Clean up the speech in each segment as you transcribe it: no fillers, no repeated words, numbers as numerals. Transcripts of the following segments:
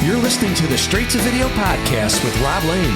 You're listening to the Straight to Video podcast with Rob Lane.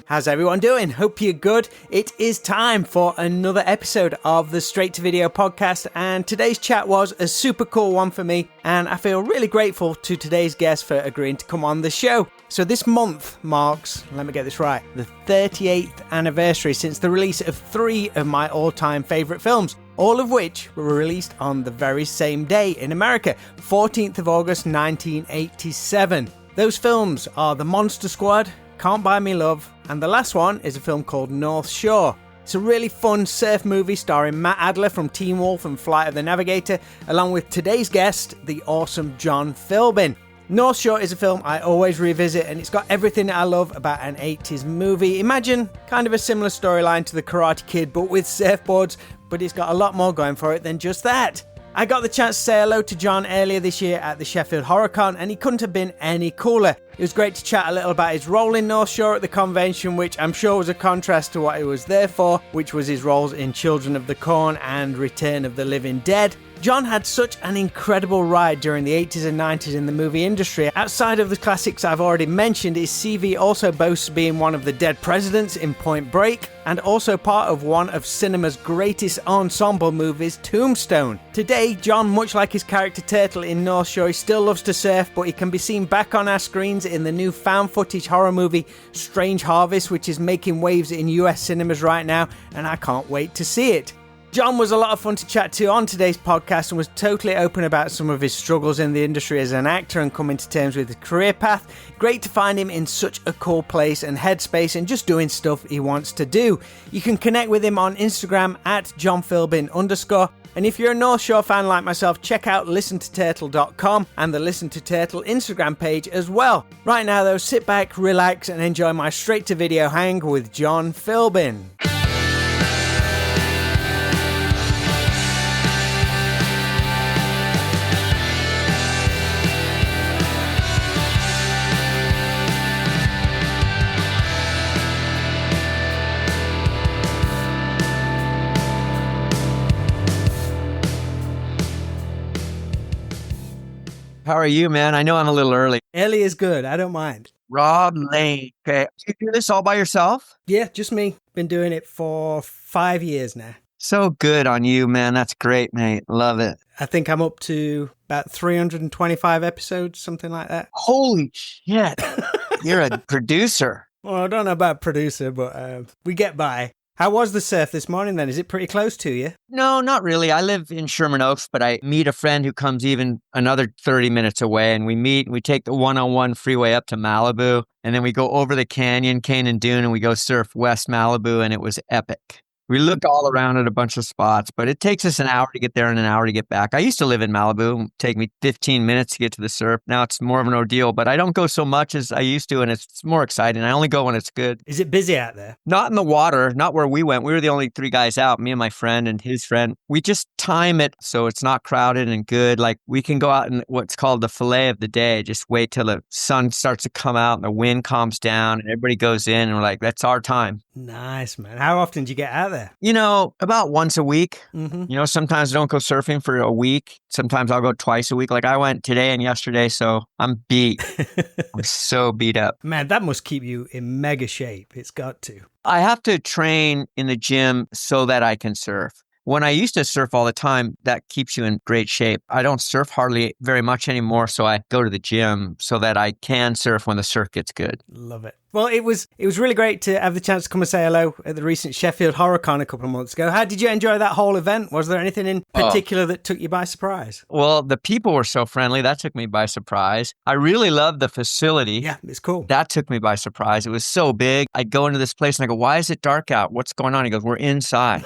How's everyone doing? Hope you're good. It is time for another episode of the Straight to Video podcast, and today's chat was a super cool one for me, and I feel really grateful to today's guest for agreeing to come on the show. So this month marks, let me get this right, the 38th anniversary since the release of 3 of my all-time favourite films, all of which were released on the very same day in America, 14th of August 1987. Those films are The Monster Squad, Can't Buy Me Love, and the last one is a film called North Shore. It's a really fun surf movie starring Matt Adler from Teen Wolf and Flight of the Navigator, along with today's guest, the awesome John Philbin. North Shore is a film I always revisit, and it's got everything I love about an 80s movie. Imagine kind of a similar storyline to The Karate Kid, but with surfboards, but it's got a lot more going for it than just that. I got the chance to say hello to John earlier this year at the Sheffield HorrorCon, and he couldn't have been any cooler. It was great to chat a little about his role in North Shore at the convention, which I'm sure was a contrast to what he was there for, which was his roles in Children of the Corn and Return of the Living Dead. John had such an incredible ride during the 80s and 90s in the movie industry. Outside of the classics I've already mentioned, his CV also boasts being one of the dead presidents in Point Break, and also part of one of cinema's greatest ensemble movies, Tombstone. Today, John, much like his character Turtle in North Shore, he still loves to surf, but he can be seen back on our screens in the new found footage horror movie Strange Harvest, which is making waves in US cinemas right now, and I can't wait to see it. John was a lot of fun to chat to on today's podcast and was totally open about some of his struggles in the industry as an actor and coming to terms with his career path. Great to find him in such a cool place and headspace and just doing stuff he wants to do. You can connect with him on Instagram at johnphilbin_. And if you're a North Shore fan like myself, check out listentoturtle.com and the Listen to Turtle Instagram page as well. Right now though, sit back, relax and enjoy my straight to video hang with John Philbin. How are you, man? I know I'm a little early. Early is good. I don't mind. Rob Lane. Okay. You do this all by yourself? Yeah, just me. Been doing it for 5 years now. So good on you, man. That's great, mate. Love it. I think I'm up to about 325 episodes, something like that. Holy shit. You're a producer. Well, I don't know about producer, but we get by. How was the surf this morning then? Is it pretty close to you? No, not really. I live in Sherman Oaks, but I meet a friend who comes even another 30 minutes away, and we meet and we take the 101 freeway up to Malibu, and then we go over the canyon, Cane and Dune, and we go surf West Malibu, and it was epic. We looked all around at a bunch of spots, but it takes us an hour to get there and an hour to get back. I used to live in Malibu. It would take me 15 minutes to get to the surf. Now it's more of an ordeal, but I don't go so much as I used to, and it's more exciting. I only go when it's good. Is it busy out there? Not in the water, not where we went. We were the only 3 guys out, me and my friend and his friend. We just time it so it's not crowded and good. Like we can go out in what's called the fillet of the day. Just wait till the sun starts to come out and the wind calms down and everybody goes in and we're like, that's our time. Nice, man. How often do you get out there? You know, about once a week. Mm-hmm. You know, sometimes I don't go surfing for a week. Sometimes I'll go twice a week. Like I went today and yesterday, so I'm beat. I'm so beat up. Man, that must keep you in mega shape. It's got to. I have to train in the gym so that I can surf. When I used to surf all the time, that keeps you in great shape. I don't surf hardly very much anymore, so I go to the gym so that I can surf when the surf gets good. Love it. Well, it was really great to have the chance to come and say hello at the recent Sheffield HorrorCon a couple of months ago. How did you enjoy that whole event? Was there anything in particular that took you by surprise? Well, the people were so friendly. That took me by surprise. I really loved the facility. Yeah, it's cool. That took me by surprise. It was so big. I'd go into this place and I go, why is it dark out? What's going on? He goes, we're inside.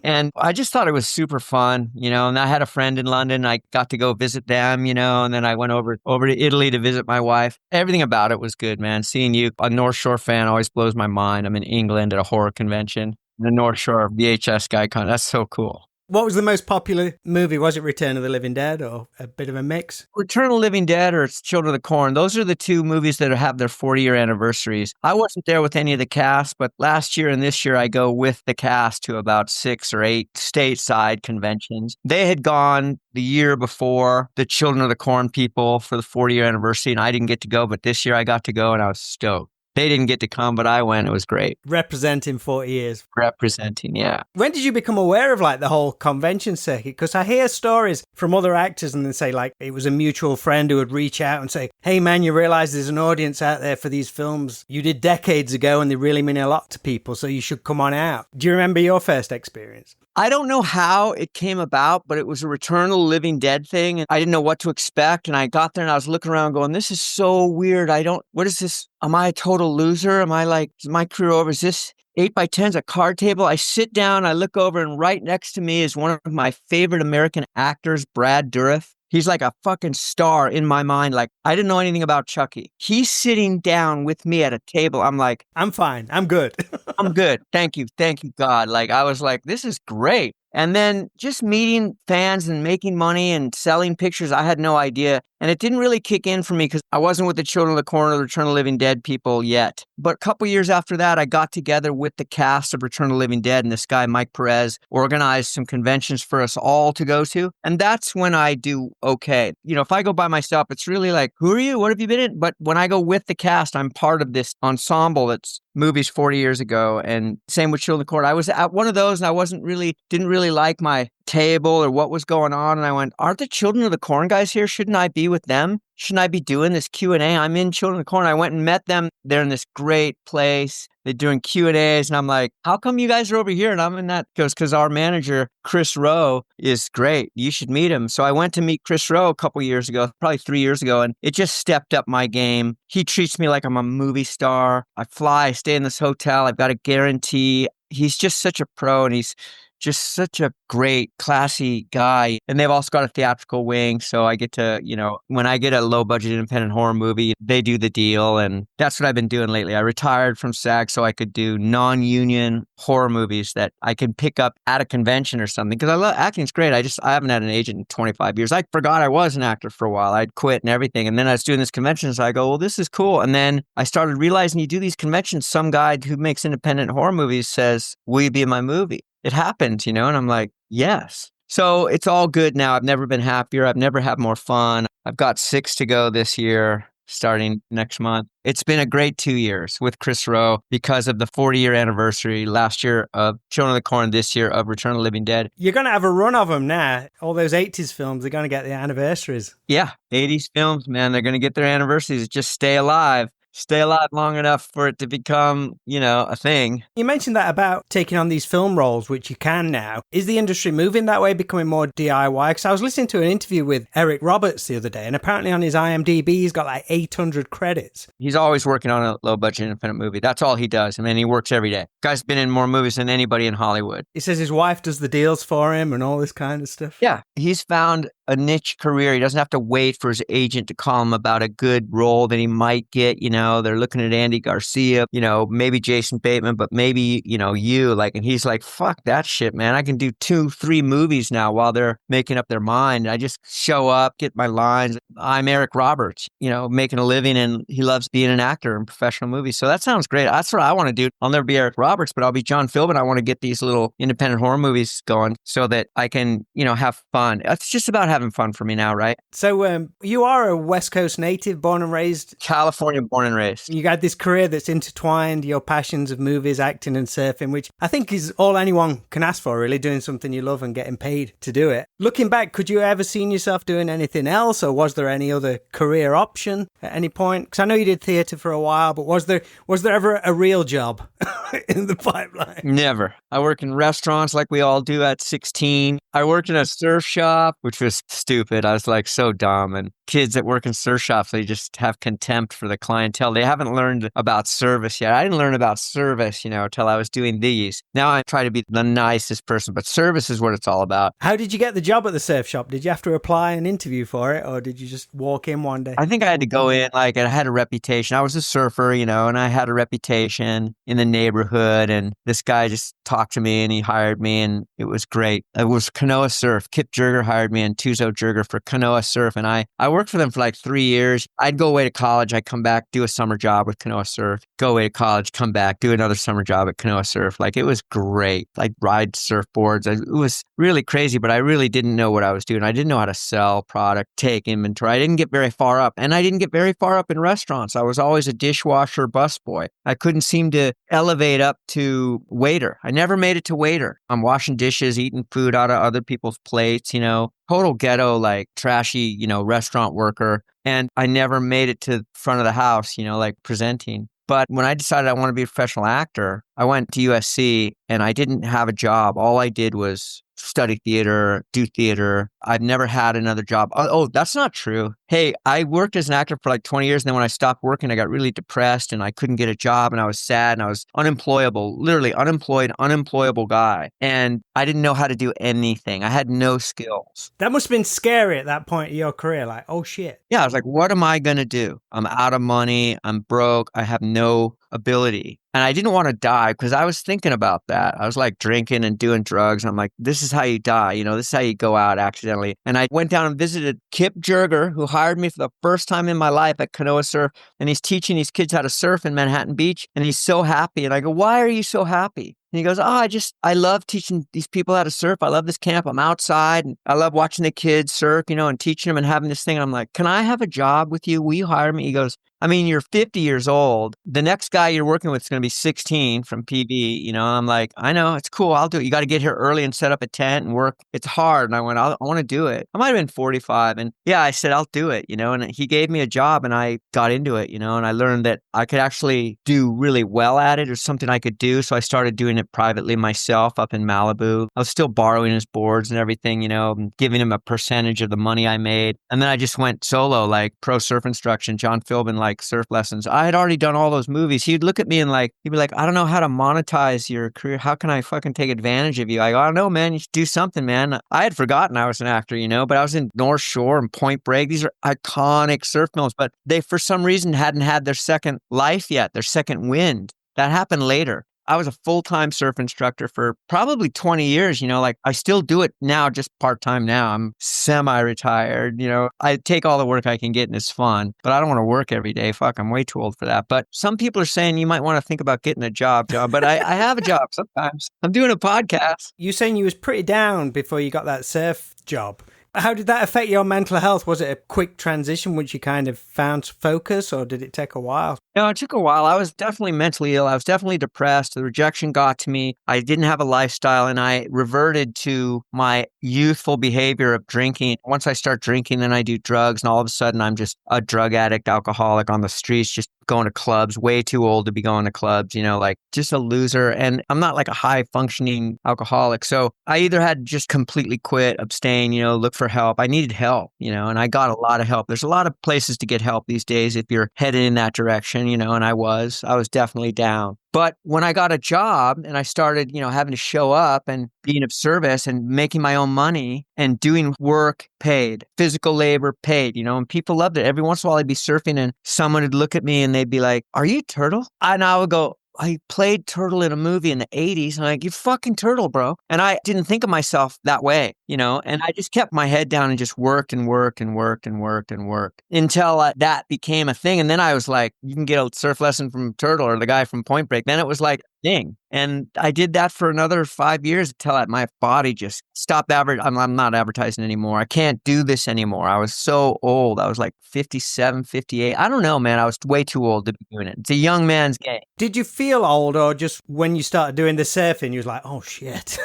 And I just thought it was super fun, you know, and I had a friend in London. I got to go visit them, you know, and then I went over to Italy to visit my wife. Everything about it was good, man. Seeing you, a North Shore fan, always blows my mind. I'm in England at a horror convention. The North Shore VHS guy, that's so cool. What was the most popular movie? Was it Return of the Living Dead or a bit of a mix? Return of the Living Dead or Children of the Corn, those are the two movies that have their 40-year anniversaries. I wasn't there with any of the cast, but last year and this year I go with the cast to about 6 or 8 stateside conventions. They had gone the year before, the Children of the Corn people, for the 40-year anniversary, and I didn't get to go, but this year I got to go and I was stoked. They didn't get to come, but I went. It was great. Representing 40 years. Representing, yeah. When did you become aware of like the whole convention circuit? Because I hear stories from other actors and they say like it was a mutual friend who would reach out and say, hey man, you realize there's an audience out there for these films you did decades ago and they really mean a lot to people, so you should come on out. Do you remember your first experience? I don't know how it came about, but it was a Return of the Living Dead thing. And I didn't know what to expect. And I got there and I was looking around going, this is so weird. What is this? Am I a total loser? Am I like, is my career over? Is this 8x10's a card table? I sit down, I look over, and right next to me is one of my favorite American actors, Brad Dourif. He's like a fucking star in my mind. Like, I didn't know anything about Chucky. He's sitting down with me at a table. I'm like, I'm fine. I'm good. I'm good. Thank you. Thank you, God. Like, I was like, this is great. And then just meeting fans and making money and selling pictures, I had no idea. And it didn't really kick in for me because I wasn't with the Children of the Corn or the Return of the Living Dead people yet. But a couple years after that, I got together with the cast of Return of the Living Dead, and this guy, Mike Perez, organized some conventions for us all to go to. And that's when I do okay. You know, if I go by myself, it's really like, who are you? What have you been in? But when I go with the cast, I'm part of this ensemble that's movies 40 years ago. And same with Children of the Corn. I was at one of those and I didn't really like my table or what was going on. And I went, aren't the Children of the Corn guys here? Shouldn't I be with them? Shouldn't I be doing this Q&A? I'm in Children of the Corn. I went and met them. They're in this great place. They're doing Q&As. And I'm like, how come you guys are over here? And I'm in that. Because our manager, Chris Rowe, is great. You should meet him. So I went to meet Chris Rowe a couple years ago, probably 3 years ago. And it just stepped up my game. He treats me like I'm a movie star. I fly, I stay in this hotel. I've got a guarantee. He's just such a pro, and he's just such a great, classy guy. And they've also got a theatrical wing. So I get to, you know, when I get a low budget independent horror movie, they do the deal. And that's what I've been doing lately. I retired from SAG so I could do non-union horror movies that I can pick up at a convention or something. Because I love acting. It's great. I haven't had an agent in 25 years. I forgot I was an actor for a while. I'd quit and everything. And then I was doing this convention. So I go, well, this is cool. And then I started realizing you do these conventions. Some guy who makes independent horror movies says, will you be in my movie? It happened, you know, and I'm like, yes. So it's all good now. I've never been happier. I've never had more fun. I've got 6 to go this year, starting next month. It's been a great 2 years with Chris Rowe because of the 40-year anniversary last year of Children of the Corn, this year of Return of the Living Dead. You're going to have a run of them now. All those 80s films, they're going to get the anniversaries. Yeah, 80s films, man, they're going to get their anniversaries. Just stay alive. Stay alive long enough for it to become, you know, a thing. You mentioned that about taking on these film roles, which you can now. Is the industry moving that way, becoming more DIY? Because I was listening to an interview with Eric Roberts the other day, and apparently on his IMDb, he's got like 800 credits. He's always working on a low-budget independent movie. That's all he does. I mean, he works every day. Guy's been in more movies than anybody in Hollywood. He says his wife does the deals for him and all this kind of stuff. Yeah, he's found a niche career. He doesn't have to wait for his agent to call him about a good role that he might get. You know, they're looking at Andy Garcia, you know, maybe Jason Bateman, but maybe, you know, you like, and he's like, fuck that shit, man. I can do 2-3 movies now while they're making up their mind. I just show up, get my lines. I'm Eric Roberts, you know, making a living, and he loves being an actor in professional movies. So that sounds great. That's what I want to do. I'll never be Eric Roberts, but I'll be John Philbin. I want to get these little independent horror movies going so that I can, you know, have fun. It's just about having fun for me now, right? So you are a West Coast native, born and raised? California, born and raised. You got this career that's intertwined your passions of movies, acting and surfing, which I think is all anyone can ask for, really, doing something you love and getting paid to do it. Looking back, could you ever seen yourself doing anything else, or was there any other career option at any point? Because I know you did theatre for a while, but was there ever a real job in the pipeline? Never. I work in restaurants like we all do at 16. I worked in a surf shop, which was was stupid. I was like so dumb. And kids that work in surf shops, they just have contempt for the clientele. They haven't learned about service yet. I didn't learn about service, till I was doing these. Now I try to be the nicest person, but service is what it's all about. How did you get the job at the surf shop? Did you have to apply an interview for it, or did you just walk in one day? I think I had to go in, like, I had a reputation. I was a surfer, and I had a reputation in the neighborhood, and this guy just talked to me and he hired me, and it was great. It was Kanoa Surf. Kip Jurger hired me and Tuzo Jurger for Kanoa Surf, and I worked for them for like 3 years. I'd go away to college, I'd come back, do a summer job with Kanoa Surf, go away to college, come back, do another summer job at Kanoa Surf. Like, it was great. I'd ride surfboards. It was really crazy, but I really didn't know what I was doing. I didn't know how to sell product, take inventory. I didn't get very far up, and I didn't get very far up in restaurants. I was always a dishwasher, busboy. I couldn't seem to elevate up to waiter. I never made it to waiter. I'm washing dishes, eating food out of other people's plates, total ghetto, like trashy, restaurant worker. And I never made it to front of the house, like presenting. But when I decided I want to be a professional actor, I went to USC and I didn't have a job. All I did was study theater, do theater. I've never had another job. Oh, that's not true. Hey, I worked as an actor for like 20 years. And then when I stopped working, I got really depressed and I couldn't get a job and I was sad and I was unemployable, literally unemployable guy. And I didn't know how to do anything. I had no skills. That must have been scary at that point in your career. Like, oh shit. Yeah, I was like, what am I going to do? I'm out of money. I'm broke. I have no ability. And I didn't want to die because I was thinking about that. I was like drinking and doing drugs. And I'm like, this is how you die. This is how you go out accidentally. And I went down and visited Kip Jurger, who hired me for the first time in my life at Kanoa Surf. And he's teaching these kids how to surf in Manhattan Beach. And he's so happy. And I go, why are you so happy? And he goes, I love teaching these people how to surf. I love this camp. I'm outside and I love watching the kids surf, and teaching them and having this thing. And I'm like, can I have a job with you? Will you hire me? He goes, you're 50 years old. The next guy you're working with is going to be 16 from PB, and I'm like, I know, it's cool. I'll do it. You got to get here early and set up a tent and work. It's hard. And I went, I want to do it. I might have been 45. And yeah, I said, I'll do it, and he gave me a job and I got into it, and I learned that I could actually do really well at it or something I could do. So I started doing it privately myself up in Malibu. I was still borrowing his boards and everything, and giving him a percentage of the money I made. And then I just went solo, like pro surf instruction, John Philbin, like surf lessons. I had already done all those movies. He'd look at me and he'd be like, I don't know how to monetize your career. How can I fucking take advantage of you? I go, I don't know, man. You should do something, man. I had forgotten I was an actor, but I was in North Shore and Point Break. These are iconic surf films, but they, for some reason, hadn't had their second life yet, their second wind. That happened later. I was a full-time surf instructor for probably 20 years, I still do it now, just part-time now. I'm semi-retired, I take all the work I can get and it's fun, but I don't want to work every day. Fuck, I'm way too old for that. But some people are saying you might want to think about getting a job, but I have a job sometimes. I'm doing a podcast. You saying you was pretty down before you got that surf job. How did that affect your mental health? Was it a quick transition once you kind of found focus, or did it take a while? No, it took a while. I was definitely mentally ill. I was definitely depressed. The rejection got to me. I didn't have a lifestyle, and I reverted to my youthful behavior of drinking. Once I start drinking, then I do drugs, and all of a sudden I'm just a drug addict, alcoholic on the streets, just going to clubs, way too old to be going to clubs, just a loser. And I'm not like a high functioning alcoholic. So I either had to just completely quit, abstain, look for help. I needed help, and I got a lot of help. There's a lot of places to get help these days if you're headed in that direction, and I was definitely down. But when I got a job and I started, having to show up and being of service and making my own money and doing work paid, physical labor paid, and people loved it. Every once in a while I'd be surfing and someone would look at me and they'd be like, are you Turtle? And I would go, I played Turtle in a movie in the 80s. And I'm like, you fucking Turtle, bro. And I didn't think of myself that way, and I just kept my head down and just worked and worked and worked and worked and worked until that became a thing. And then I was like, you can get a surf lesson from Turtle or the guy from Point Break. Then it was like, thing. And I did that for another 5 years until my body just stopped I'm not advertising anymore. I can't do this anymore. I was so old. I was like 57, 58. I don't know, man. I was way too old to be doing it. It's a young man's game. Did you feel old, or just when you started doing the surfing, you was like, oh shit?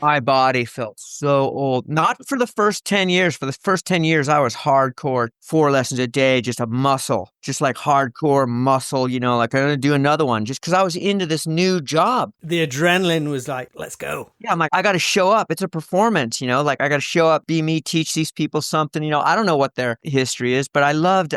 My body felt so old. Not for the first 10 years. For the first 10 years, I was hardcore, 4 lessons a day, just a muscle, just like hardcore muscle, like I'm going to do another one just because I was into this new job. The adrenaline was like, let's go. Yeah, I'm like, I got to show up. It's a performance, like I got to show up, be me, teach these people something. I don't know what their history is, but I loved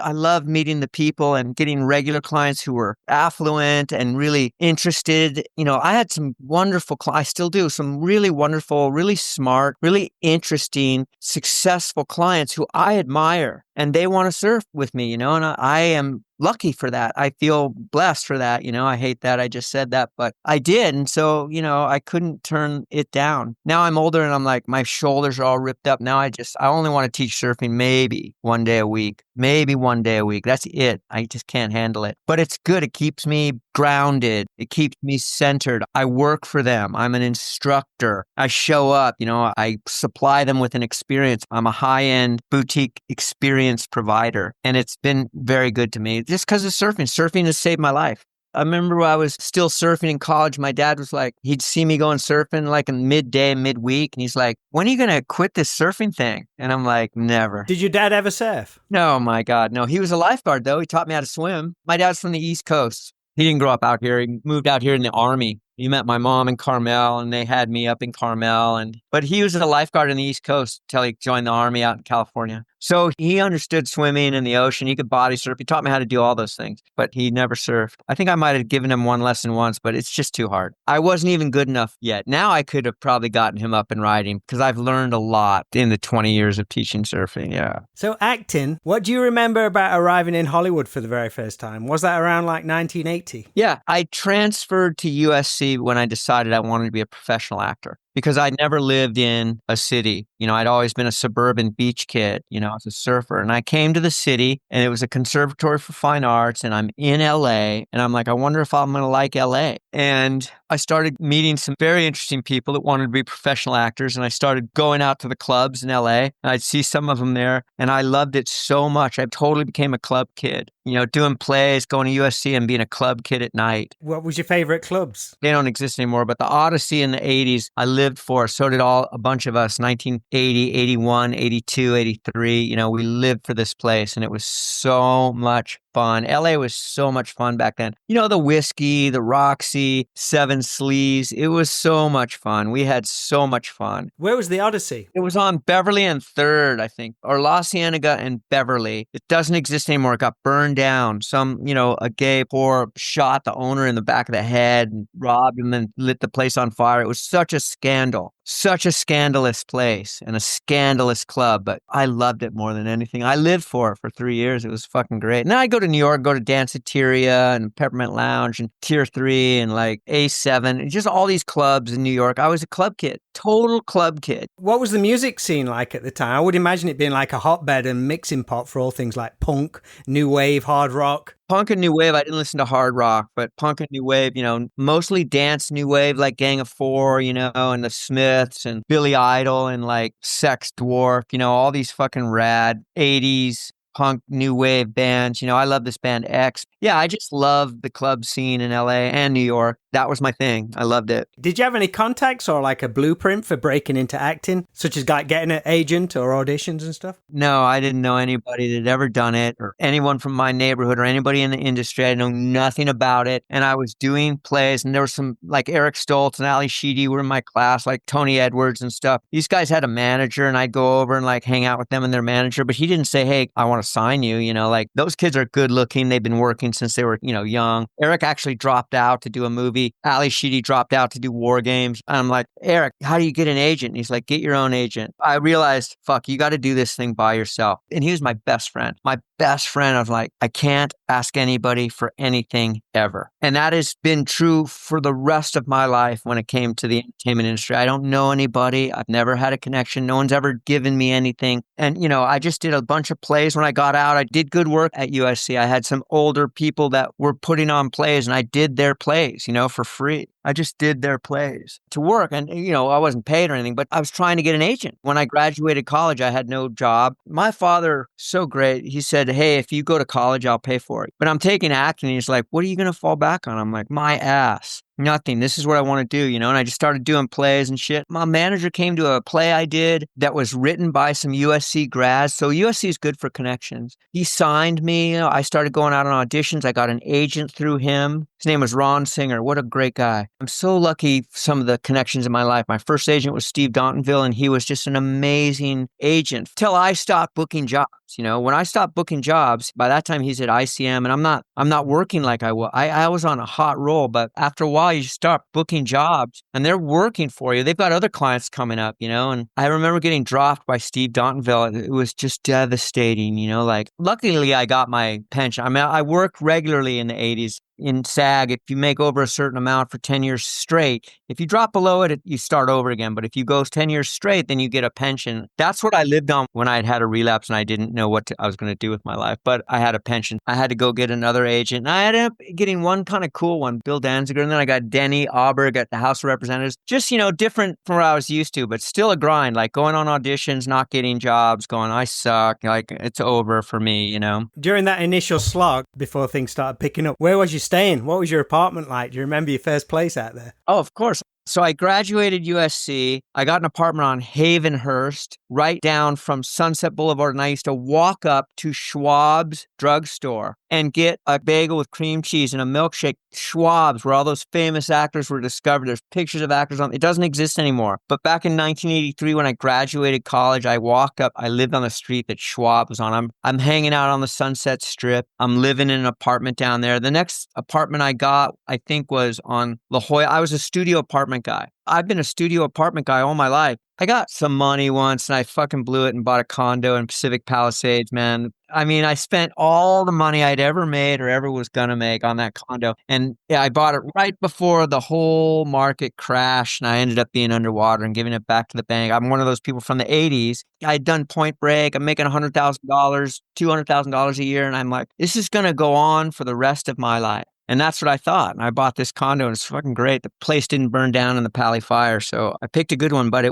meeting the people and getting regular clients who were affluent and really interested. I had some wonderful clients. I still do some really wonderful, really smart, really interesting, successful clients who I admire and they want to surf with me, and I am lucky for that. I feel blessed for that. I hate that I just said that, but I did. And so, I couldn't turn it down. Now I'm older and I'm like, my shoulders are all ripped up. Now I only want to teach surfing maybe one day a week. That's it. I just can't handle it. But it's good. It keeps me grounded. It keeps me centered. I work for them. I'm an instructor. I show up, I supply them with an experience. I'm a high-end boutique experience provider. And it's been very good to me just because of surfing. Surfing has saved my life. I remember when I was still surfing in college, my dad was like, he'd see me going surfing like in midweek. And he's like, when are you going to quit this surfing thing? And I'm like, never. Did your dad ever surf? No, my God. No, he was a lifeguard though. He taught me how to swim. My dad's from the East Coast. He didn't grow up out here. He moved out here in the Army. He met my mom in Carmel and they had me up in Carmel. But he was a lifeguard in the East Coast until he joined the Army out in California. So he understood swimming in the ocean. He could body surf. He taught me how to do all those things, but he never surfed. I think I might have given him one lesson once, but it's just too hard. I wasn't even good enough yet. Now I could have probably gotten him up and riding because I've learned a lot in the 20 years of teaching surfing. Yeah. So acting, what do you remember about arriving in Hollywood for the very first time? Was that around like 1980? Yeah. I transferred to USC when I decided I wanted to be a professional actor. Because I'd never lived in a city. I'd always been a suburban beach kid, as a surfer. And I came to the city and it was a conservatory for fine arts and I'm in LA and I'm like, I wonder if I'm going to like LA. And I started meeting some very interesting people that wanted to be professional actors. And I started going out to the clubs in LA and I'd see some of them there. And I loved it so much. I totally became a club kid, doing plays, going to USC and being a club kid at night. What was your favorite clubs? They don't exist anymore, but the Odyssey in the 80s, I lived for. So did a bunch of us, 1980, 81, 82, 83. We lived for this place and it was so much fun. LA was so much fun back then. The Whiskey, the Roxy, Seven Sleeves. It was so much fun. We had so much fun. Where was the Odyssey? It was on Beverly and 3rd, I think, or La Cienega and Beverly. It doesn't exist anymore. It got burned down. A gay poor shot the owner in the back of the head and robbed him and lit the place on fire. It was such a scandal. Such a scandalous place and a scandalous club, but I loved it more than anything. I lived for it for 3 years. It was fucking great. Now I go to New York, go to Danceteria and Peppermint Lounge and Tier 3 and like A7 and just all these clubs in New York. I was a club kid, total club kid. What was the music scene like at the time? I would imagine it being like a hotbed and mixing pot for all things like punk, new wave, hard rock. Punk and new wave, I didn't listen to hard rock, but punk and new wave, mostly dance new wave like Gang of Four, and the Smiths and Billy Idol and like Sex Dwarf, all these fucking rad 80s punk new wave bands. I love this band X. Yeah, I just love the club scene in LA and New York. That was my thing. I loved it. Did you have any contacts or like a blueprint for breaking into acting, such as like getting an agent or auditions and stuff? No, I didn't know anybody that had ever done it or anyone from my neighborhood or anybody in the industry. I know nothing about it. And I was doing plays and there were some like Eric Stoltz and Ali Sheedy were in my class, like Tony Edwards and stuff. These guys had a manager and I'd go over and like hang out with them and their manager, but he didn't say, hey, I want to sign you. Like those kids are good looking. They've been working since they were, young. Eric actually dropped out to do a movie. Ali Sheedy dropped out to do War Games. And I'm like, Eric, how do you get an agent? And he's like, get your own agent. I realized, fuck, you got to do this thing by yourself. And he was my best friend. My best friend. I was like, I can't ask anybody for anything ever. And that has been true for the rest of my life when it came to the entertainment industry. I don't know anybody. I've never had a connection. No one's ever given me anything. And, I just did a bunch of plays when I got out. I did good work at USC. I had some older people that were putting on plays and I did their plays, for free. I just did their plays to work. And, I wasn't paid or anything, but I was trying to get an agent. When I graduated college, I had no job. My father, so great. He said, hey, if you go to college, I'll pay for it. But I'm taking acting. He's like, what are you going to fall back on? I'm like, my ass. Nothing. This is what I want to do, and I just started doing plays and shit. My manager came to a play I did that was written by some USC grads. So USC is good for connections. He signed me. I started going out on auditions. I got an agent through him. His name was Ron Singer. What a great guy. I'm so lucky some of the connections in my life. My first agent was Steve Dontonville, and he was just an amazing agent till I stopped booking jobs. When I stopped booking jobs, by that time he's at ICM, and I'm not working like I was. I was on a hot roll, but after a while you start booking jobs and they're working for you. They've got other clients coming up, and I remember getting dropped by Steve Dontonville. It was just devastating, like luckily I got my pension. I mean, I worked regularly in the 80s. In SAG, if you make over a certain amount for 10 years straight, if you drop below it, you start over again. But if you go 10 years straight, then you get a pension. That's what I lived on when I had a relapse and I didn't know what I was going to do with my life. But I had a pension. I had to go get another agent. And I ended up getting one kind of cool one, Bill Danziger. And then I got Denny Auberg at the House of Representatives. Just, different from what I was used to, but still a grind, like going on auditions, not getting jobs, going, I suck. Like, it's over for me, During that initial slog, before things started picking up, where was you staying? What was your apartment like? Do you remember your first place out there? Oh, of course. So I graduated USC. I got an apartment on Havenhurst, right down from Sunset Boulevard. And I used to walk up to Schwab's drugstore and get a bagel with cream cheese and a milkshake. Schwab's, where all those famous actors were discovered. There's pictures of actors on it. It doesn't exist anymore. But back in 1983, when I graduated college, I walked up. I lived on the street that Schwab was on. I'm hanging out on the Sunset Strip. I'm living in an apartment down there. The next apartment I got, I think, was on La Jolla. I was a studio apartment guy. I've been a studio apartment guy all my life. I got some money once and I fucking blew it and bought a condo in Pacific Palisades, man. I mean, I spent all the money I'd ever made or ever was going to make on that condo. And yeah, I bought it right before the whole market crashed and I ended up being underwater and giving it back to the bank. I'm one of those people from the 80s. I'd done Point Break. I'm making $100,000, $200,000 a year. And I'm like, this is going to go on for the rest of my life. And that's what I thought. And I bought this condo and it's fucking great. The place didn't burn down in the Pali fire. So I picked a good one, but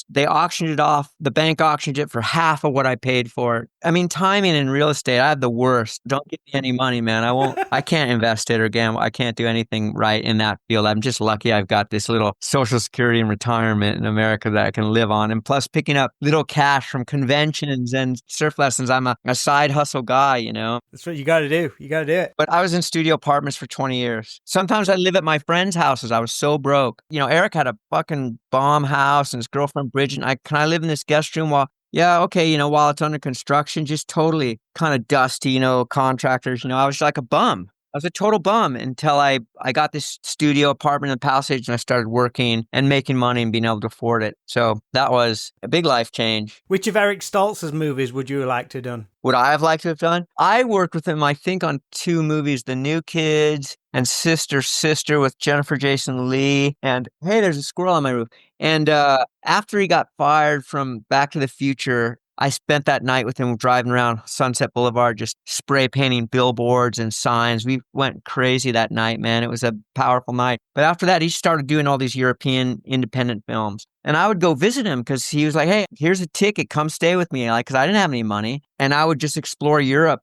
they auctioned it off. The bank auctioned it for half of what I paid for it. I mean, timing in real estate, I have the worst. Don't give me any money, man. I can't invest it or gamble. I can't do anything right in that field. I'm just lucky I've got this little Social Security and retirement in America that I can live on. And plus picking up little cash from conventions and surf lessons. I'm a side hustle guy, That's what you got to do. You got to do it. But I was in studio apartments for 20 years. Sometimes I live at my friends' houses. I was so broke. Eric had a fucking bomb house and his girlfriend Bridget. Can I live in this guest room while while it's under construction? Just totally kind of dusty, contractors. I was like a bum. I was a total bum until I got this studio apartment in the Palisades and I started working and making money and being able to afford it. So that was a big life change. Which of Eric Stoltz's movies would you like to have done? Would I have liked to have done? I worked with him, I think, on 2 movies, The New Kids and Sister Sister with Jennifer Jason Leigh. And hey, there's a squirrel on my roof. And after he got fired from Back to the Future, I spent that night with him driving around Sunset Boulevard, just spray painting billboards and signs. We went crazy that night, man. It was a powerful night. But after that, he started doing all these European independent films. And I would go visit him because he was like, hey, here's a ticket. Come stay with me. Because I didn't have any money. And I would just explore Europe,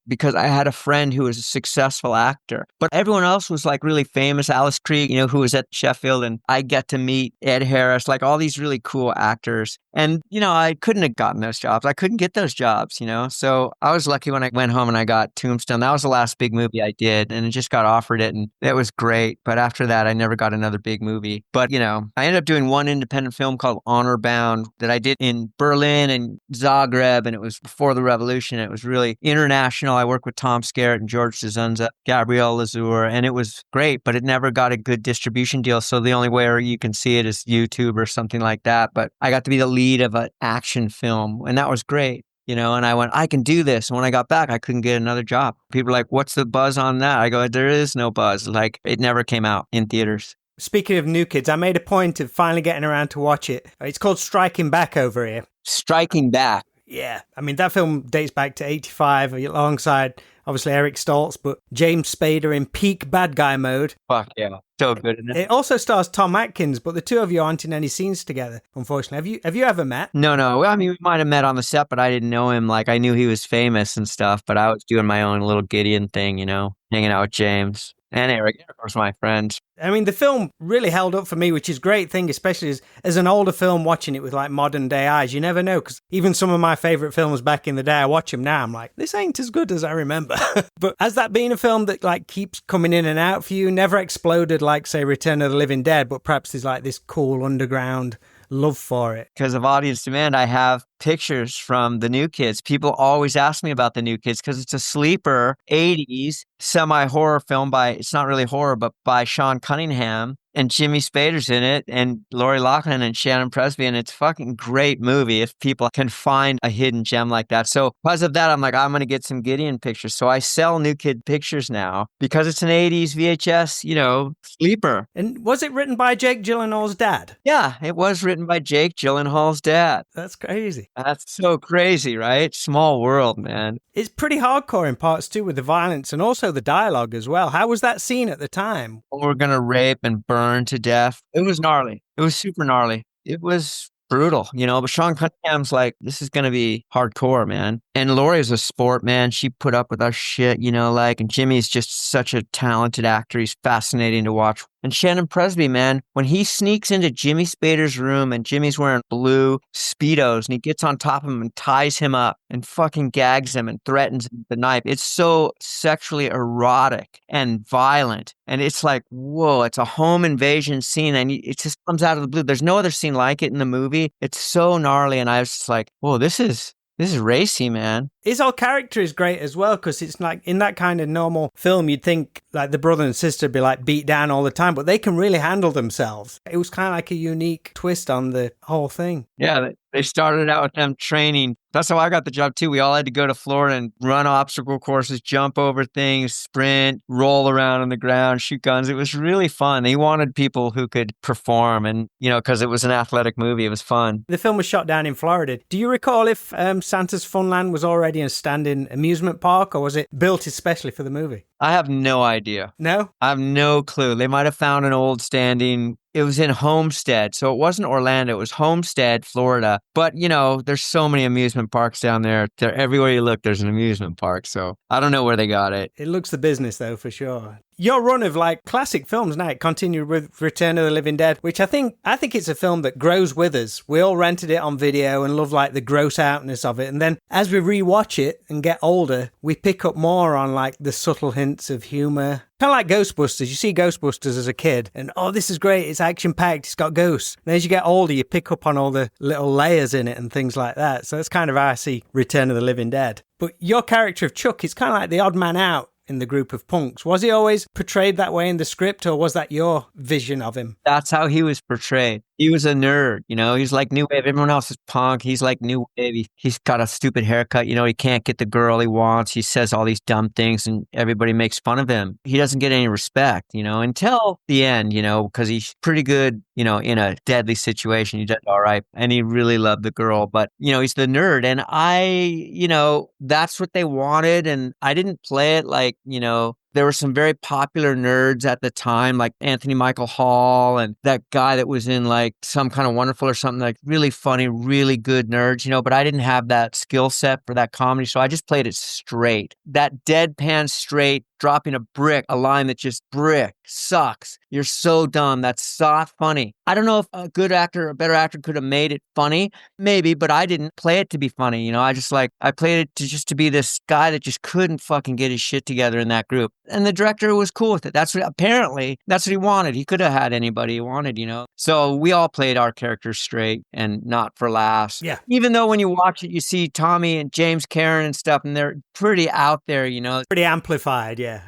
because I had a friend who was a successful actor. But everyone else was like really famous. Alice Krige, who was at Sheffield. And I get to meet Ed Harris, like all these really cool actors. And, I couldn't have gotten those jobs. I couldn't get those jobs, So I was lucky when I went home and I got Tombstone. That was the last big movie I did. And I just got offered it. And it was great. But after that, I never got another big movie. But, I ended up doing one independent film called Honor Bound that I did in Berlin and Zagreb. And it was before the revolution. It was really international. I worked with Tom Skerritt and George Dzunza, Gabrielle Lazur, and it was great, but it never got a good distribution deal. So the only way you can see it is YouTube or something like that. But I got to be the lead of an action film, and that was great. And I went, I can do this. And when I got back, I couldn't get another job. People were like, what's the buzz on that? I go, there is no buzz. Like, it never came out in theaters. Speaking of New Kids, I made a point of finally getting around to watch it. It's called Striking Back over here. Striking Back. Yeah, I mean, that film dates back to 85 alongside, obviously, Eric Stoltz, but James Spader in peak bad guy mode. Fuck yeah. So good, isn't it? It also stars Tom Atkins, but the two of you aren't in any scenes together, unfortunately. Have you ever met? No. Well, I mean, we might have met on the set, but I didn't know him. Like, I knew he was famous and stuff, but I was doing my own little Gideon thing, hanging out with James and Eric, of course, my friends. I mean, the film really held up for me, which is a great thing, especially as an older film watching it with like modern day eyes. You never know, because even some of my favorite films back in the day, I watch them now, I'm like, this ain't as good as I remember. But has that been a film that like keeps coming in and out for you? Never exploded like, say, Return of the Living Dead, but perhaps there's like this cool underground love for it. Because of audience demand, I have pictures from the New Kids. People always ask me about the New Kids because it's a sleeper 80s semi-horror film it's not really horror, but by Sean Cunningham, and Jimmy Spader's in it, and Lori Loughlin and Shannon Presby, and it's a fucking great movie if people can find a hidden gem like that. So because of that, I'm like, I'm going to get some Gideon pictures. So I sell New Kid pictures now because it's an 80s VHS, sleeper. And was it written by Jake Gyllenhaal's dad? Yeah, it was written by Jake Gyllenhaal's dad. That's crazy. That's so crazy, right? Small world, man. It's pretty hardcore in parts too, with the violence and also the dialogue as well. How was that scene at the time? We're going to rape and burn to death. It was gnarly. It was super gnarly. It was brutal, but Sean Cunningham's like, this is going to be hardcore, man. And Lori's a sport, man. She put up with our shit, and Jimmy's just such a talented actor. He's fascinating to watch. And Shannon Presby, man, when he sneaks into Jimmy Spader's room and Jimmy's wearing blue Speedos and he gets on top of him and ties him up and fucking gags him and threatens him with the knife. It's so sexually erotic and violent. And it's like, whoa, it's a home invasion scene. And it just comes out of the blue. There's no other scene like it in the movie. It's so gnarly. And I was just like, whoa, this is racy, man. His whole character is great as well, because it's like in that kind of normal film, you'd think like the brother and sister would be like beat down all the time, but they can really handle themselves. It was kind of like a unique twist on the whole thing. Yeah, they started out with them training. That's how I got the job too. We all had to go to Florida and run obstacle courses, jump over things, sprint, roll around on the ground, shoot guns. It was really fun. They wanted people who could perform and, because it was an athletic movie, it was fun. The film was shot down in Florida. Do you recall if Santa's Funland was already a standing amusement park, or was it built especially for the movie? I have no idea. No? I have no clue. They might have found an old standing. It was in Homestead. So it wasn't Orlando. It was Homestead, Florida. But, there's so many amusement parks down there. Everywhere you look, there's an amusement park. So I don't know where they got it. It looks the business, though, for sure. Your run of like classic films now, it continued with Return of the Living Dead, which I think it's a film that grows with us. We all rented it on video and love like the gross outness of it. And then as we rewatch it and get older, we pick up more on like the subtle hints of humor. Kind of like Ghostbusters. You see Ghostbusters as a kid and, oh, this is great. It's action-packed. It's got ghosts. And as you get older, you pick up on all the little layers in it and things like that. So that's kind of how I see Return of the Living Dead. But your character of Chuck is kind of like the odd man out in the group of punks. Was he always portrayed that way in the script, or was that your vision of him? That's how he was portrayed. He was a nerd, he's like new wave. Everyone else is punk. He's like new wave. He's got a stupid haircut. He can't get the girl he wants. He says all these dumb things and everybody makes fun of him. He doesn't get any respect, until the end, because he's pretty good, in a deadly situation. He does all right. And he really loved the girl, but, he's the nerd. And that's what they wanted. And I didn't play it like, there were some very popular nerds at the time, like Anthony Michael Hall and that guy that was in like Some Kind of Wonderful or something, like really funny, really good nerds, but I didn't have that skill set for that comedy. So I just played it straight. That deadpan straight, dropping a line that just sucks. You're so dumb. That's soft funny. I don't know if a good actor, a better actor could have made it funny, maybe, but I didn't play it to be funny. I played it to be this guy that just couldn't fucking get his shit together in that group. And the director was cool with it. That's what he wanted. He could have had anybody he wanted, So we all played our characters straight and not for laughs. Yeah. Even though when you watch it, you see Tommy and James Karen and stuff, and they're pretty out there, Pretty amplified, yeah.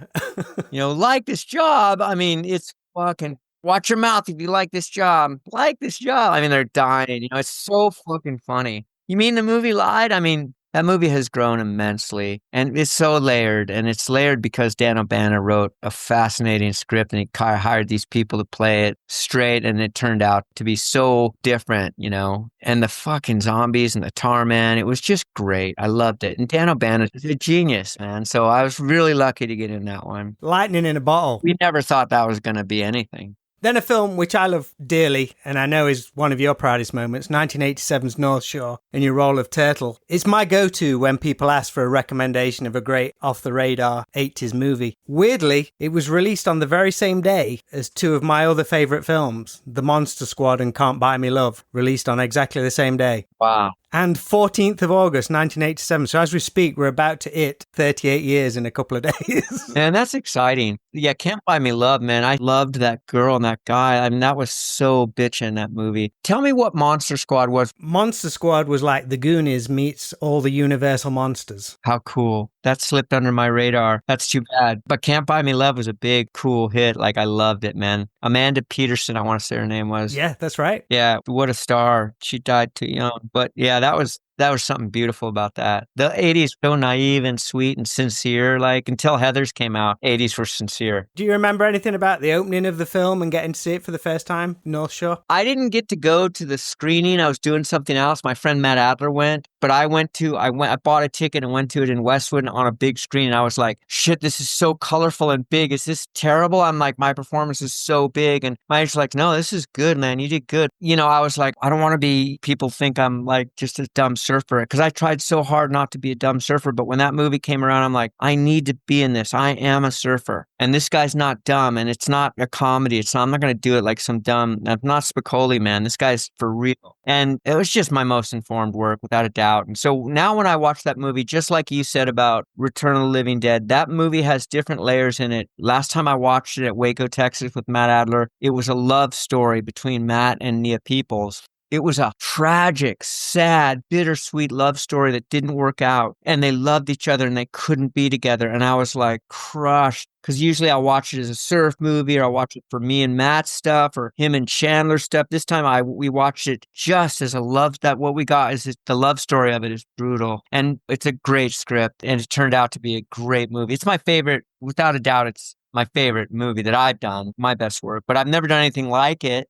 Like this job. I mean, it's fucking watch your mouth if you like this job. Like this job. I mean, they're dying. It's so fucking funny. You mean the movie lied? I mean, That movie has grown immensely, and it's so layered, and it's layered because Dan O'Bannon wrote a fascinating script, and he hired these people to play it straight, and it turned out to be so different, and the fucking zombies and the tar man, it was just great. I loved it. And Dan O'Bannon is a genius, man. So I was really lucky to get in that one. Lightning in a bottle. We never thought that was going to be anything. Then a film which I love dearly, and I know is one of your proudest moments, 1987's North Shore, in your role of Turtle. It's my go-to when people ask for a recommendation of a great off-the-radar 80s movie. Weirdly, it was released on the very same day as two of my other favourite films, The Monster Squad and Can't Buy Me Love, released on exactly the same day. Wow. And 14th of August, 1987. So as we speak, we're about to hit 38 years in a couple of days. And that's exciting. Yeah, Can't Buy Me Love, man. I loved that girl and that guy. I mean, that was so bitchin', that movie. Tell me what Monster Squad was. Monster Squad was like the Goonies meets all the Universal monsters. How cool. That slipped under my radar. That's too bad. But Can't Buy Me Love was a big, cool hit. Like, I loved it, man. Amanda Peterson, I want to say her name was. Yeah, that's right. Yeah, what a star. She died too young. But yeah, that was something beautiful about that. The 80s, so naive and sweet and sincere. Like, until Heathers came out, 80s were sincere. Do you remember anything about the opening of the film and getting to see it for the first time, North Shore? I didn't get to go to the screening. I was doing something else. My friend Matt Adler went, but I bought a ticket and went to it in Westwood on a big screen. And I was like, shit, this is so colorful and big. Is this terrible? I'm like, my performance is so big. And my agent's like, no, this is good, man. You did good. I was like, I don't want to be, people think I'm like just a dumb surfer, because I tried so hard not to be a dumb surfer. But when that movie came around, I'm like, I need to be in this. I am a surfer. And this guy's not dumb, and it's not a comedy. I'm not going to do it like some dumb, I'm not Spicoli, man. This guy's for real. And it was just my most informed work, without a doubt. And so now when I watch that movie, just like you said about Return of the Living Dead, that movie has different layers in it. Last time I watched it at Waco, Texas with Matt Adler, it was a love story between Matt and Nia Peoples. It was a tragic, sad, bittersweet love story that didn't work out. And they loved each other and they couldn't be together. And I was like crushed, because usually I watch it as a surf movie, or I watch it for me and Matt's stuff or him and Chandler's stuff. This time we watched it just as a love, that what we got is the love story of it is brutal. And it's a great script, and it turned out to be a great movie. It's my favorite, without a doubt. It's my favorite movie that I've done, my best work, but I've never done anything like it,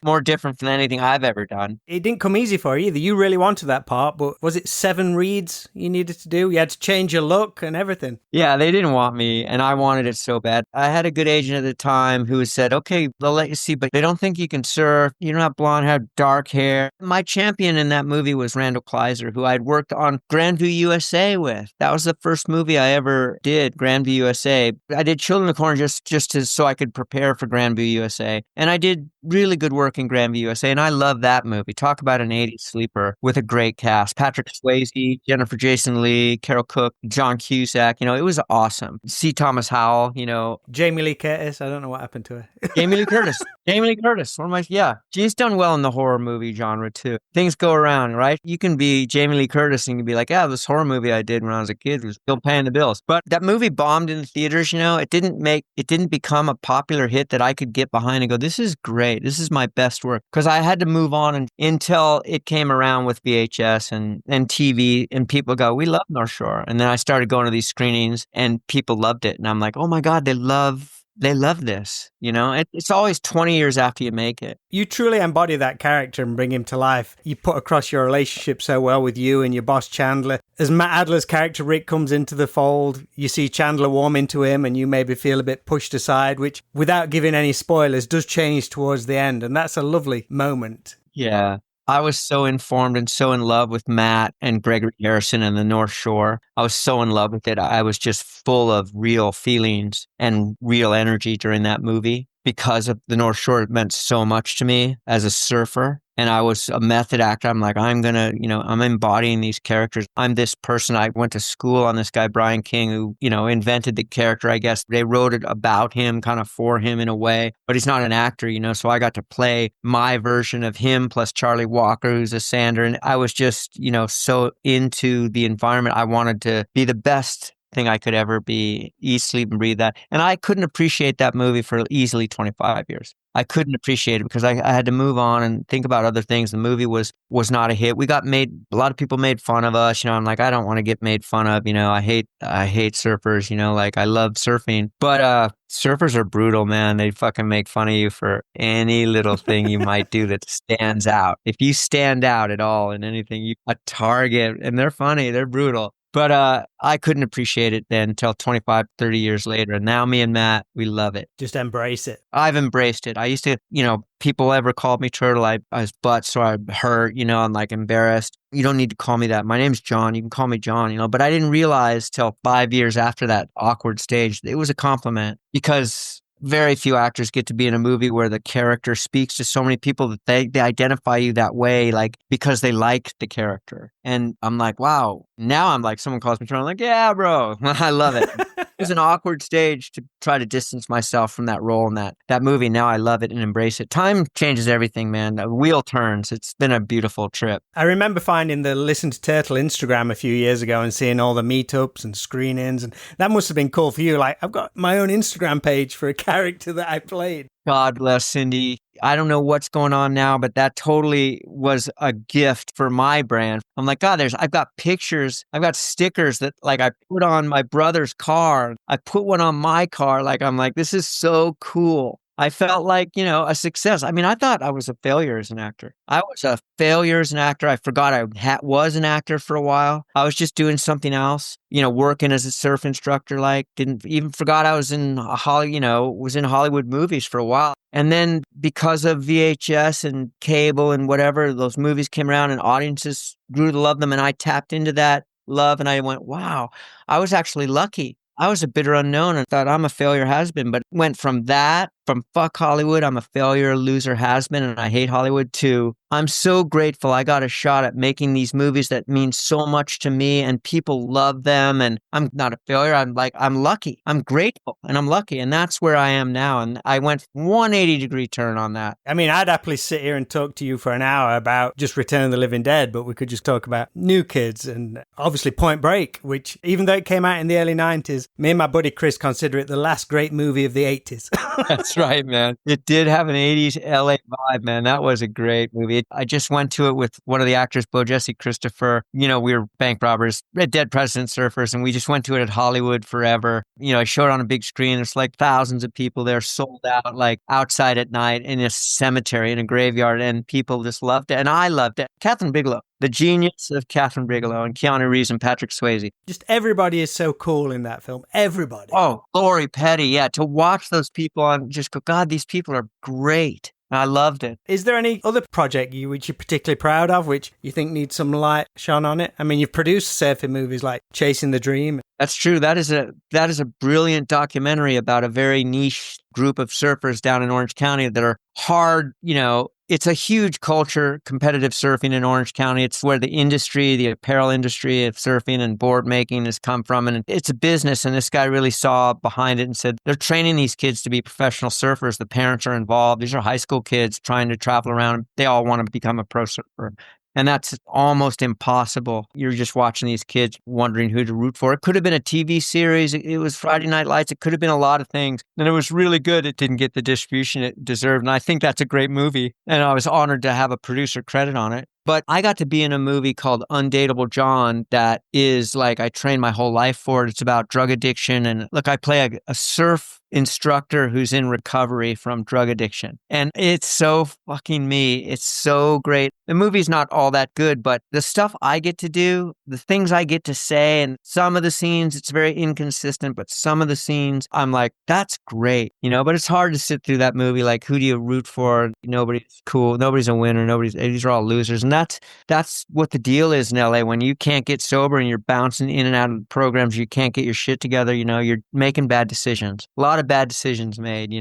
more different than anything I've ever done. It didn't come easy for you either. You really wanted that part, but was it 7 reads you needed to do? You had to change your look and everything. Yeah, they didn't want me, and I wanted it so bad. I had a good agent at the time who said, okay, they'll let you see, but they don't think you can surf. You don't have blonde hair, dark hair. My champion in that movie was Randall Kleiser, who I'd worked on Grandview USA with. That was the first movie I ever did, Grandview USA. I did Children of the Corn so I could prepare for Grandview USA. And I did really good work in Grandview USA, and I love that movie. Talk about an 80s sleeper with a great cast. Patrick Swayze, Jennifer Jason Leigh, Carol Cook, John Cusack. It was awesome. C. Thomas Howell, Jamie Lee Curtis, I don't know what happened to her. Jamie Lee Curtis. Yeah. She's done well in the horror movie genre too. Things go around, right? You can be Jamie Lee Curtis and you can be like, yeah, this horror movie I did when I was a kid was still paying the bills. But that movie bombed in the theaters, it didn't become a popular hit that I could get behind and go, this is great. This is my best work. Because I had to move on until it came around with VHS and TV, and people go, we love North Shore. And then I started going to these screenings and people loved it. And I'm like, oh my God, they love this. It's always 20 years after you make it. You truly embody that character and bring him to life. You put across your relationship so well with you and your boss Chandler. As Matt Adler's character Rick comes into the fold, you see Chandler warm into him and you maybe feel a bit pushed aside, which, without giving any spoilers, does change towards the end. And that's a lovely moment. Yeah. I was so informed and so in love with Matt and Gregory Harrison and the North Shore. I was so in love with it. I was just full of real feelings and real energy during that movie because of the North Shore. It meant so much to me as a surfer. And I was a method actor. I'm like, I'm embodying these characters. I'm this person. I went to school on this guy, Brian King, who, invented the character, I guess. They wrote it about him, kind of for him in a way, but he's not an actor, so I got to play my version of him plus Charlie Walker, who's a sander. And I was just, so into the environment. I wanted to be the best thing I could ever be. Eat, sleep, and breathe that. And I couldn't appreciate that movie for easily 25 years. I couldn't appreciate it because I had to move on and think about other things. The movie was not a hit. We got made, a lot of people made fun of us. I'm like, I don't want to get made fun of. I hate surfers, like I love surfing. But surfers are brutal, man. They fucking make fun of you for any little thing you might do that stands out. If you stand out at all in anything, you a target, and they're funny, they're brutal. But I couldn't appreciate it then until 25, 30 years later. And now me and Matt, we love it. Just embrace it. I've embraced it. I used to, people ever called me Turtle. I was butt, so I hurt, I'm like embarrassed. You don't need to call me that. My name's John. You can call me John, but I didn't realize till 5 years after that awkward stage, it was a compliment because very few actors get to be in a movie where the character speaks to so many people that they identify you that way, like because they like the character. And I'm like, wow. Now I'm like, someone calls me Turtle. I'm like, yeah, bro. I love it. It was an awkward stage to try to distance myself from that role in that movie. Now I love it and embrace it. Time changes everything, man. The wheel turns. It's been a beautiful trip. I remember finding the Listen to Turtle Instagram a few years ago and seeing all the meetups and screenings. And that must have been cool for you. Like, I've got my own Instagram page for a character that I played. God bless Cindy. I don't know what's going on now, but that totally was a gift for my brand. I'm like, God, I've got pictures. I've got stickers that like I put on my brother's car. I put one on my car. Like, I'm like, this is so cool. I felt like, a success. I mean, I thought I was a failure as an actor. I was a failure as an actor. I forgot I was an actor for a while. I was just doing something else, working as a surf instructor, didn't even forgot I was in was in Hollywood movies for a while. And then because of VHS and cable and whatever, those movies came around and audiences grew to love them. And I tapped into that love and I went, wow, I was actually lucky. I was a bitter unknown and thought I'm a failure has-been, but went from fuck Hollywood, I'm a failure, loser, has-been, and I hate Hollywood, to I'm so grateful I got a shot at making these movies that mean so much to me and people love them. And I'm not a failure. I'm lucky. I'm grateful and I'm lucky. And that's where I am now. And I went 180-degree turn on that. I mean, I'd happily sit here and talk to you for an hour about just Return of the Living Dead, but we could just talk about New Kids and obviously Point Break, which even though it came out in the early 90s, me and my buddy Chris consider it the last great movie of the 80s. That's right, man. It did have an 80s LA vibe, man. That was a great movie. I just went to it with one of the actors, Bo Jesse Christopher. We were bank robbers, dead president surfers, and we just went to it at Hollywood Forever. I showed it on a big screen. There's like thousands of people there, sold out, like outside at night in a cemetery, in a graveyard, and people just loved it. And I loved it. Catherine Bigelow, the genius of Catherine Bigelow, and Keanu Reeves and Patrick Swayze. Just everybody is so cool in that film. Everybody. Oh, Lori Petty. Yeah. To watch those people and just go, God, these people are great. I loved it. Is there any other project which you're particularly proud of, which you think needs some light shone on it? I mean, you've produced surfing movies like Chasing the Dream. That's true. That is a brilliant documentary about a very niche group of surfers down in Orange County that are hard, It's a huge culture, competitive surfing in Orange County. It's where the apparel industry of surfing and board making has come from. And it's a business. And this guy really saw behind it and said, they're training these kids to be professional surfers. The parents are involved. These are high school kids trying to travel around. They all want to become a pro surfer. And that's almost impossible. You're just watching these kids wondering who to root for. It could have been a TV series. It was Friday Night Lights. It could have been a lot of things. And it was really good. It didn't get the distribution it deserved. And I think that's a great movie. And I was honored to have a producer credit on it. But I got to be in a movie called Undateable John that is like I trained my whole life for it. It's about drug addiction. And look, I play a surf instructor who's in recovery from drug addiction. And it's so fucking me. It's so great. The movie's not all that good, but the stuff I get to do, the things I get to say, and some of the scenes, it's very inconsistent, but some of the scenes, I'm like, that's great, but it's hard to sit through that movie. Like, who do you root for? Nobody's cool. Nobody's a winner. These are all losers. And that's what the deal is in LA. When you can't get sober and you're bouncing in and out of programs, you can't get your shit together, you're making bad decisions. A lot of bad decisions made,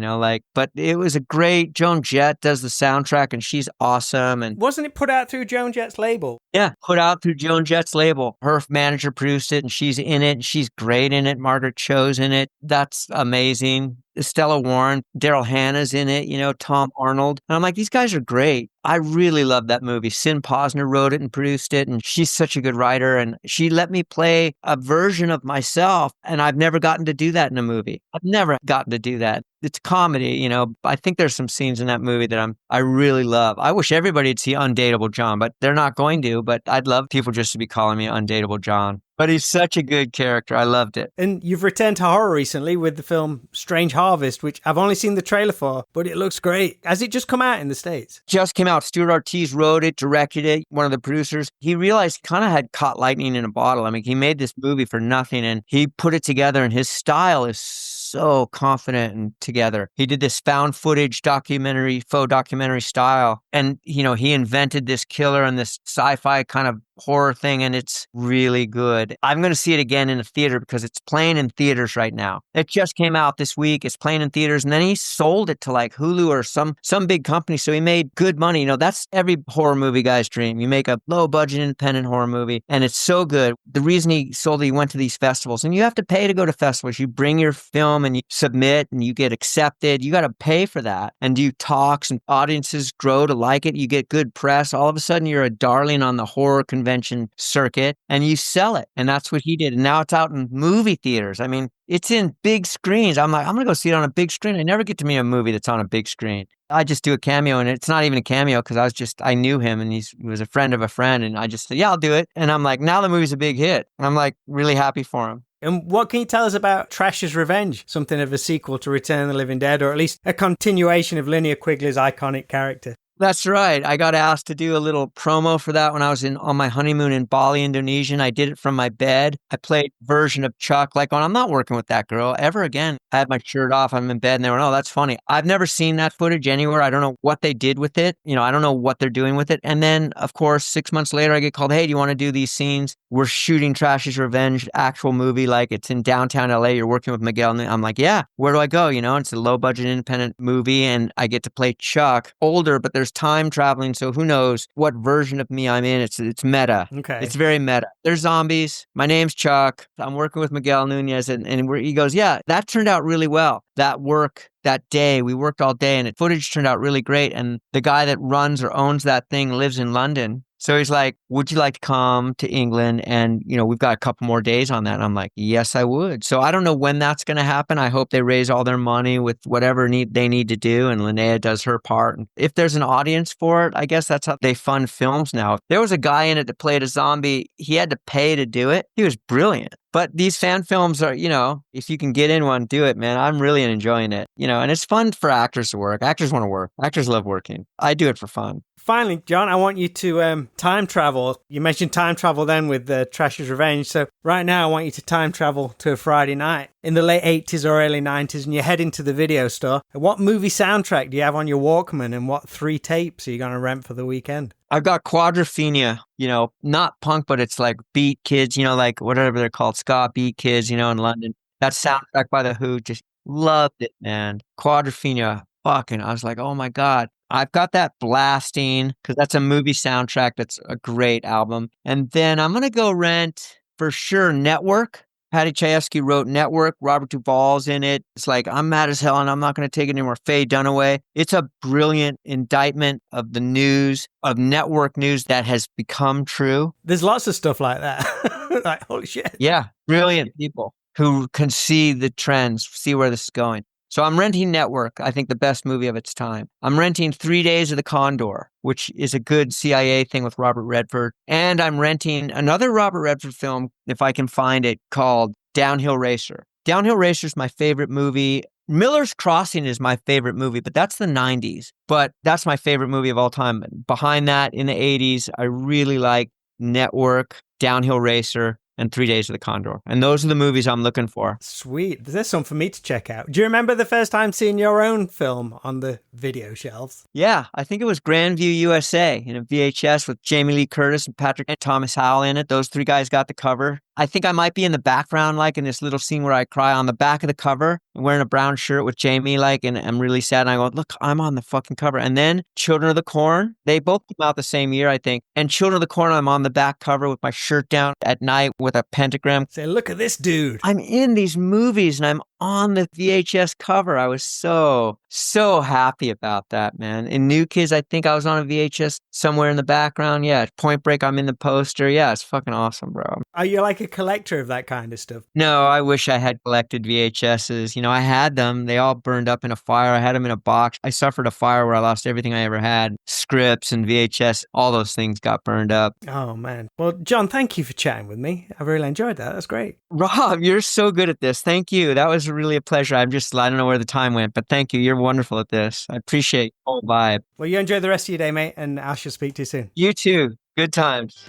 but it was a great, Joan Jett does the soundtrack and she's awesome. And wasn't it put out through Joan Jett's label? Yeah, put out through Joan Jett's label. Her manager produced it and she's in it. And she's great in it. Margaret Cho's in it. That's amazing. Stella Warren, Daryl Hannah's in it, Tom Arnold. And I'm like, these guys are great. I really love that movie. Sin Posner wrote it and produced it, and she's such a good writer. And she let me play a version of myself, and I've never gotten to do that in a movie. I've never gotten to do that. It's comedy, I think there's some scenes in that movie that I really love. I wish everybody would see Undateable John, but they're not going to. But I'd love people just to be calling me Undateable John. But he's such a good character. I loved it. And you've returned to horror recently with the film Strange Harvest, which I've only seen the trailer for, but it looks great. Has it just come out in the States? Just came out. Stuart Ortiz wrote it, directed it, one of the producers. He realized he kind of had caught lightning in a bottle. I mean, he made this movie for nothing, and he put it together, and his style is so confident and together. He did this found footage faux documentary style. And, he invented this killer and this sci-fi kind of horror thing, and it's really good. I'm going to see it again in a theater because it's playing in theaters right now. It just came out this week. It's playing in theaters, and then he sold it to like Hulu or some big company. So he made good money. That's every horror movie guy's dream. You make a low budget independent horror movie, and it's so good. The reason he sold it, he went to these festivals, and you have to pay to go to festivals. You bring your film and you submit and you get accepted. You got to pay for that, and do talks, and audiences grow to like it. You get good press. All of a sudden you're a darling on the horror convention circuit, and you sell it. And that's what he did. And now it's out in movie theaters. I mean, it's in big screens. I'm like, I'm going to go see it on a big screen. I never get to meet a movie that's on a big screen. I just do a cameo, and it's not even a cameo because I knew him, and he was a friend of a friend, and I just said, yeah, I'll do it. And I'm like, now the movie's a big hit. I'm like really happy for him. And what can you tell us about Trash's Revenge? Something of a sequel to Return of the Living Dead, or at least a continuation of Linnea Quigley's iconic character. That's right. I got asked to do a little promo for that when I was on my honeymoon in Bali, Indonesia, and I did it from my bed. I played a version of Chuck, like, I'm not working with that girl ever again. I had my shirt off, I'm in bed, and they went, oh, that's funny. I've never seen that footage anywhere. I don't know what they did with it. I don't know what they're doing with it. And then, of course, 6 months later, I get called, hey, do you want to do these scenes? We're shooting Trash's Revenge, actual movie, like it's in downtown LA. You're working with Miguel. And I'm like, yeah, where do I go? It's a low budget independent movie, and I get to play Chuck, older, but there's time traveling, so who knows what version of me I'm in. It's meta. Okay. It's very meta. There's zombies. My name's Chuck. I'm working with Miguel Nunez, and he goes, yeah, that turned out really well. That work that day, we worked all day, and the footage turned out really great. And the guy that runs or owns that thing lives in London. So he's like, would you like to come to England? And, we've got a couple more days on that. And I'm like, yes, I would. So I don't know when that's going to happen. I hope they raise all their money with whatever they need to do. And Linnea does her part. And if there's an audience for it, I guess that's how they fund films now. There was a guy in it that played a zombie. He had to pay to do it. He was brilliant. But these fan films are, if you can get in one, do it, man. I'm really enjoying it, and it's fun for actors to work. Actors want to work. Actors love working. I do it for fun. Finally, John, I want you to time travel. You mentioned time travel then with Trash's Revenge. So right now, I want you to time travel to a Friday night in the late 80s or early 90s, and you head into the video store. What movie soundtrack do you have on your Walkman, and what 3 tapes are you going to rent for the weekend? I've got Quadrophenia, not punk, but it's like beat kids, like whatever they're called, ska beat kids, in London. That soundtrack by The Who, just loved it, man. Quadrophenia, fucking, I was like, oh my God. I've got that blasting because that's a movie soundtrack. That's a great album. And then I'm going to go rent for sure Network. Patty Chayefsky wrote Network. Robert Duvall's in it. It's like, I'm mad as hell and I'm not going to take it anymore. Faye Dunaway. It's a brilliant indictment of the news, of network news that has become true. There's lots of stuff like that. Like, holy shit. Yeah. Brilliant people who can see the trends, see where this is going. So I'm renting Network, I think the best movie of its time. I'm renting 3 Days of the Condor, which is a good CIA thing with Robert Redford. And I'm renting another Robert Redford film, if I can find it, called Downhill Racer. Downhill Racer is my favorite movie. Miller's Crossing is my favorite movie, but that's the 90s. But that's my favorite movie of all time. Behind that, in the 80s, I really like Network, Downhill Racer, and 3 Days of the Condor. And those are the movies I'm looking for. Sweet. There's some for me to check out. Do you remember the first time seeing your own film on the video shelves? Yeah, I think it was Grandview USA in a VHS with Jamie Lee Curtis and Patrick and Thomas Howell in it. Those 3 guys got the cover. I think I might be in the background, like in this little scene where I cry on the back of the cover. I'm wearing a brown shirt with Jamie, like, and I'm really sad. And I go, look, I'm on the fucking cover. And then Children of the Corn, they both came out the same year, I think. And Children of the Corn, I'm on the back cover with my shirt down at night with a pentagram. Say, look at this dude. I'm in these movies and I'm on the VHS cover. I was so happy about that, man. In New Kids, I think I was on a VHS somewhere in the background. Yeah, Point Break, I'm in the poster. Yeah, it's fucking awesome, bro. Are you like a collector of that kind of stuff? No, I wish I had collected VHSs. You know, I had them. They all burned up in a fire. I had them in a box. I suffered a fire where I lost everything I ever had. Scripts and VHS, all those things got burned up. Oh, man. Well, John, thank you for chatting with me. I really enjoyed that. That's great. Rob, you're so good at this. Thank you. That was really a pleasure. I don't know where the time went, but thank you. You're wonderful at this. I appreciate the whole vibe. Well, you enjoy the rest of your day, mate, and I shall speak to you soon. You too. Good times.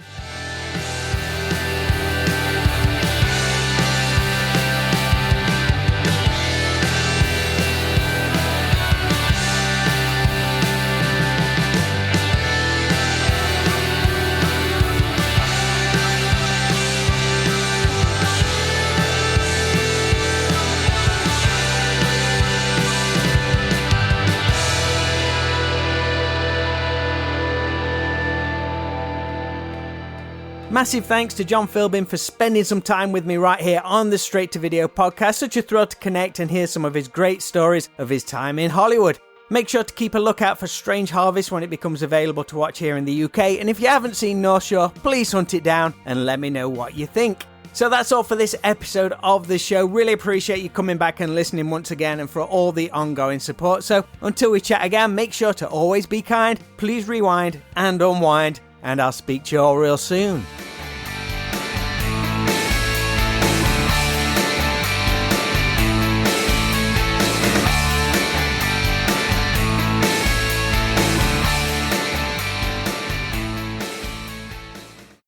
Massive thanks to John Philbin for spending some time with me right here on the Straight to Video podcast. Such a thrill to connect and hear some of his great stories of his time in Hollywood. Make sure to keep a lookout for Strange Harvest when it becomes available to watch here in the UK. And if you haven't seen North Shore, please hunt it down and let me know what you think. So that's all for this episode of the show. Really appreciate you coming back and listening once again and for all the ongoing support. So until we chat again, make sure to always be kind, please rewind and unwind, and I'll speak to you all real soon.